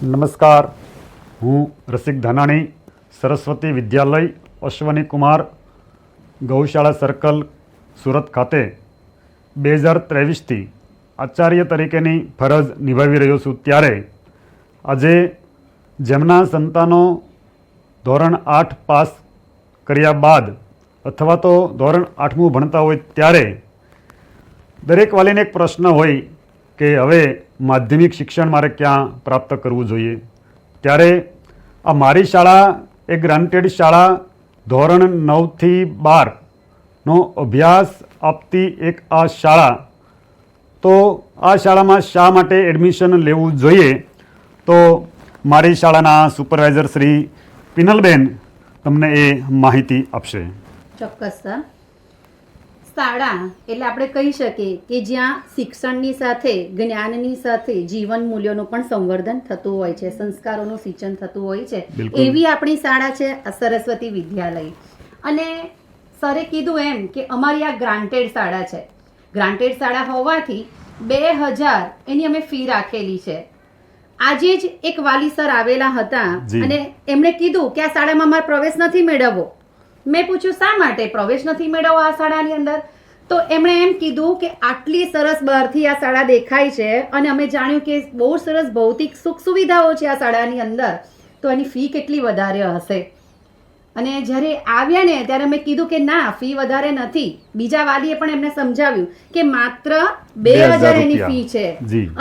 નમસ્કાર, હું રસિક ધાનાણી, સરસ્વતી વિદ્યાલય અશ્વની કુમાર ગૌશાળા સર્કલ સુરત ખાતે 2023થી આચાર્ય તરીકેની ફરજ નિભાવી રહ્યો છું. ત્યારે આજે જેમના સંતાનો ધોરણ 8 પાસ કર્યા બાદ અથવા તો ધોરણ 8મું ભણતા હોય ત્યારે દરેક વાલીને એક પ્રશ્ન હોય કે હવે માધ્યમિક શિક્ષણ મારે ક્યાં પ્રાપ્ત કરવું જોઈએ. ત્યારે આ મારી શાળા એ ગ્રાન્ટેડ શાળા ધોરણ 9થી 12નો અભ્યાસ આપતી એક આ શાળા. તો આ શાળામાં શા માટે એડમિશન લેવું જોઈએ, તો મારી શાળાના સુપરવાઇઝર શ્રી પિનલબેન તમને એ માહિતી આપશે. ચોક્કસ સર. શાળા એટલે આપણે કહી શકીએ કે જ્યાં શિક્ષણની સાથે જ્ઞાનની સાથે જીવન મૂલ્યોનું પણ સંવર્ધન થતું હોય છે, સંસ્કારોનું સિંચન થતું હોય છે, એવી આપણી શાળા છે સરસ્વતી વિદ્યાલય. અને સરે કીધું એમ કે અમારી આ ગ્રાન્ટેડ શાળા છે. ગ્રાન્ટેડ શાળા હોવાથી 2000 એની અમે ફી રાખેલી છે. આજે જ એક વાલી સર આવેલા હતા અને એમણે કીધું કે આ શાળામાં અમારે પ્રવેશ નથી મેળવવો. મેં પૂછ્યું શા માટે પ્રવેશ નથી મેળવવો આ શાળાની અંદર? તો એમણે એમ કીધું કે આટલી સરસ બહારથી આ શાળા દેખાય છે અને અમે જાણ્યું કે બહુ સરસ ભૌતિક સુખ સુવિધાઓ છે આ શાળાની અંદર, તો એની ફી કેટલી વધારે હશે. અને જ્યારે આવ્યા ને ત્યારે મેં કીધું કે ના, ફી વધારે નથી. બીજા વાલીએ પણ એમને સમજાવ્યું કે માત્ર 2000 એની ફી છે.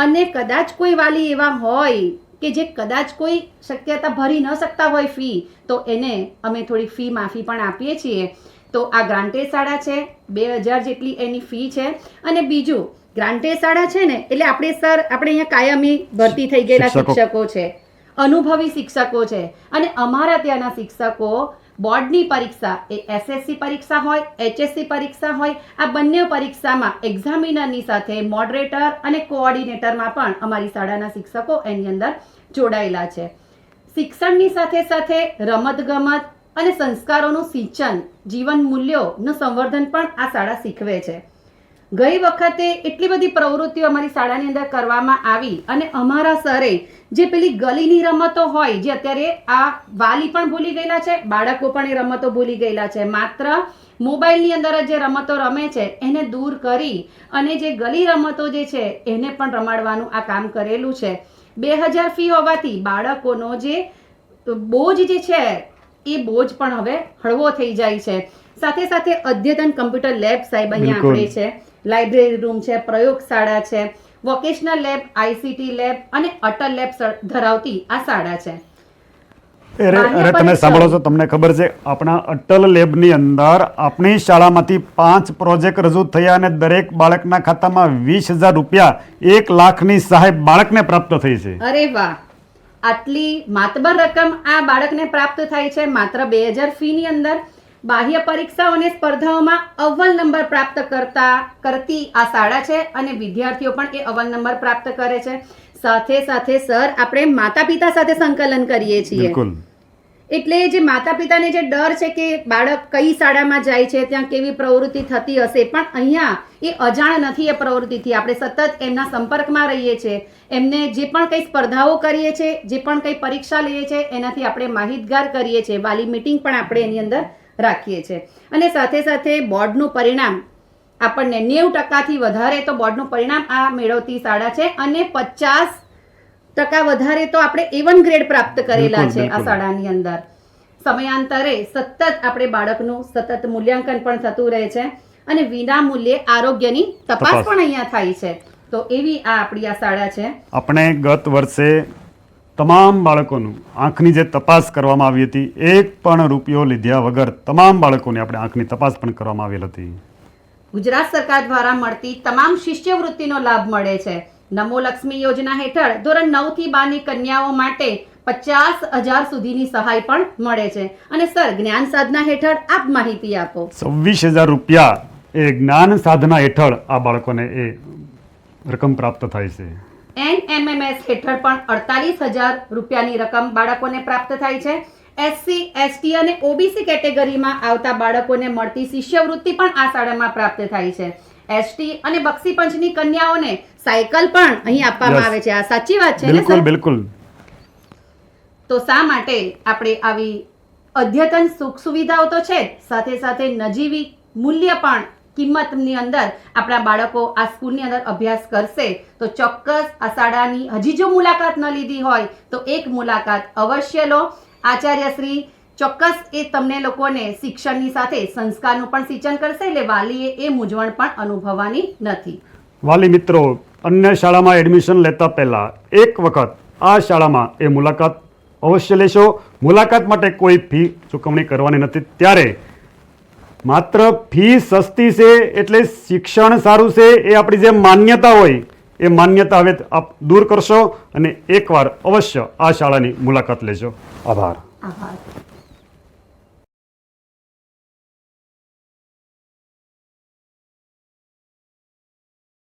અને કદાચ કોઈ વાલી એવા હોય કે જે કદાચ કોઈ શક્યતા ભરી ન શકતા હોય ફી, તો એને અમે થોડી ફી માફી પણ આપીએ છીએ. તો આ ગ્રાન્ટેડ શાળા છે, 2000 જેટલી એની ફી છે. અને બીજું, ગ્રાન્ટેડ શાળા છે ને એટલે આપણે અહીંયા કાયમી ભરતી થઈ ગયેલા શિક્ષકો છે, અનુભવી શિક્ષકો છે. અને અમારા ત્યાંના શિક્ષકો બોર્ડની પરીક્ષા, એ એસએસસી પરીક્ષા હોય, એચએસસી પરીક્ષા હોય, આ બંને પરીક્ષામાં એક્ઝામિનરની સાથે મોડરેટર અને કોઓર્ડિનેટરમાં પણ અમારી શાળાના શિક્ષકો એની અંદર જોડાયેલા છે. શિક્ષણની સાથે સાથે રમતગમત અને સંસ્કારોનું સિંચન, જીવન મૂલ્યોનું સંવર્ધન પણ આ શાળા શીખવે છે. ગઈ વખતે એટલી બધી પ્રવૃત્તિઓ અમારી શાળાની અંદર કરવામાં આવી અને અમારા સરે જે પેલી ગલીની રમતો હોય, જે અત્યારે આ વાલી પણ ભૂલી ગયેલા છે, બાળકો પણ એ રમતો ભૂલી ગયેલા છે, માત્ર મોબાઈલની અંદર જે રમતો રમે છે એને દૂર કરી અને જે ગલી રમતો જે છે એને પણ રમાડવાનું આ કામ કરેલું છે. 2000 ફી હોવાથી બાળકોનો જે બોજ જે છે એ બોજ પણ હવે હળવો થઈ જાય છે. સાથે સાથે અદ્યતન કમ્પ્યુટર લેબ સાહેબ અહીંયા આપણે છે, લાઇબ્રેરી રૂમ છે, પ્રયોગશાળા છે, વોકેશનલ લેબ, આઈસીટી લેબ અને અટલ લેબ ધરાવતી આ શાળા છે. તમે સાંભળો છો, તમને ખબર છે આપણા અટલ લેબની અંદર આપણી શાળામાંથી 5 પ્રોજેક્ટ રજૂ થયા અને દરેક બાળકના ખાતામાં 20,000 રૂપિયા, 1 લાખની સહાય બાળકને પ્રાપ્ત થઈ છે. અરે વાહ! આટલી માતબર રકમ આ બાળકને પ્રાપ્ત થાય છે માત્ર 2000 ફી ની અંદર. બાહ્ય પરીક્ષાઓ અને સ્પર્ધાઓમાં અવ્વલ નંબર પ્રાપ્ત કરતી આ શાળા છે અને વિદ્યાર્થીઓ પણ એ અવ્વલ નંબર પ્રાપ્ત કરે છે. સાથે સાથે સર આપણે માતા પિતા સાથે સંકલન કરીએ છીએ. એટલે જે માતા પિતાને જે ડર છે કે બાળક કઈ શાળામાં જાય છે, ત્યાં કેવી પ્રવૃત્તિ થતી હશે, પણ અહીંયા એ અજાણ નથી. એ પ્રવૃત્તિથી આપણે સતત એમના સંપર્કમાં રહીએ છીએ. એમને જે પણ કંઈ સ્પર્ધાઓ કરીએ છીએ, જે પણ કંઈ પરીક્ષા લઈએ છીએ, એનાથી આપણે માહિતગાર કરીએ છીએ. વાલી મિટિંગ પણ આપણે એની અંદર રાખીએ છીએ. અને સાથે સાથે બોર્ડનું પરિણામ આપણને 90%થી વધારે તો બોર્ડનું પરિણામ આ મેળવતી શાળા છે. અને 50% વધારે તો આપણે A1 ગ્રેડ પ્રાપ્ત કરેલા છે આ શાળાની અંદર. સમયાંતરે સતત આપણે બાળકનું સતત મૂલ્યાંકન પણ થતું રહે છે અને વિના મૂલ્યે આરોગ્યની તપાસ પણ અહીંયા થાય છે. તો એવી આ આપણી આ શાળા છે. આપણે ગત વર્ષે તમામ બાળકોનું આંખની જે તપાસ કરવામાં આવી હતી, 1 પણ રૂપિયો લીધા વગર તમામ બાળકોને આપણે આંખની તપાસ પણ કરવામાં આવેલ હતી. ગુજરાત સરકાર દ્વારા મળતી તમામ શિષ્યવૃત્તિનો લાભ મળે છે. નમો લક્ષ્મી યોજના હેઠળ ધોરણ 9 થી 12 ની કન્યાઓ માટે 50,000 સુધીની સહાય પણ મળે છે. અને સર, જ્ઞાન સાધના હેઠળ આપ માહિતી આપો. 26,000 રૂપિયા એ જ્ઞાન સાધના હેઠળ આ બાળકોને એ રકમ પ્રાપ્ત થાય છે. NMMS હેઠળ પણ 48,000 રૂપિયાની રકમ બાળકોને પ્રાપ્ત થાય છે. SC, ST અને OBC કેટેગરીમાં આવતા બાળકોને મળતી શિષ્યવૃત્તિ પણ આ શાળામાં પ્રાપ્ત થાય છે. ST અને બક્ષી પંચની કન્યાઓને સાયકલ પણ અહીં આપવામાં આવે છે. આ સાચી વાત છે ને? બિલકુલ બિલકુલ. તો શા માટે આપણે આવી અદ્યતન સુખ સુવિધાઓ તો છે જ, સાથે સાથે નજીવી મૂલ્ય પણ કિંમતની અંદર આપણા બાળકો આ સ્કૂલની અંદર અભ્યાસ કરશે તો ચોક્કસ આ શાળાની હજી જો મુલાકાત ન લીધી હોય તો એક મુલાકાત અવશ્ય લો. આચાર્યશ્રી ચોક્કસ એ તમને લોકોને શિક્ષણની સાથે સંસ્કારનું પણ સિંચન કરશે, એટલે વાલીએ એ મૂંઝવણ પણ અનુભવવાની નથી. વાલી મિત્રો, અન્ય શાળામાં એડમિશન લેતા પહેલાં એક વખત આ શાળામાં એ મુલાકાત અવશ્ય લેશો. મુલાકાત માટે કોઈ ફી ચૂકવણી કરવાની નથી. ત્યારે માત્ર ફી સસ્તી છે એટલે શિક્ષણ સારું છે એ આપણી જે માન્યતા હોય એ માન્યતા હવે આપ દૂર કરશો અને એકવાર અવશ્ય આ શાળાની મુલાકાત લેજો. આભાર. આભાર.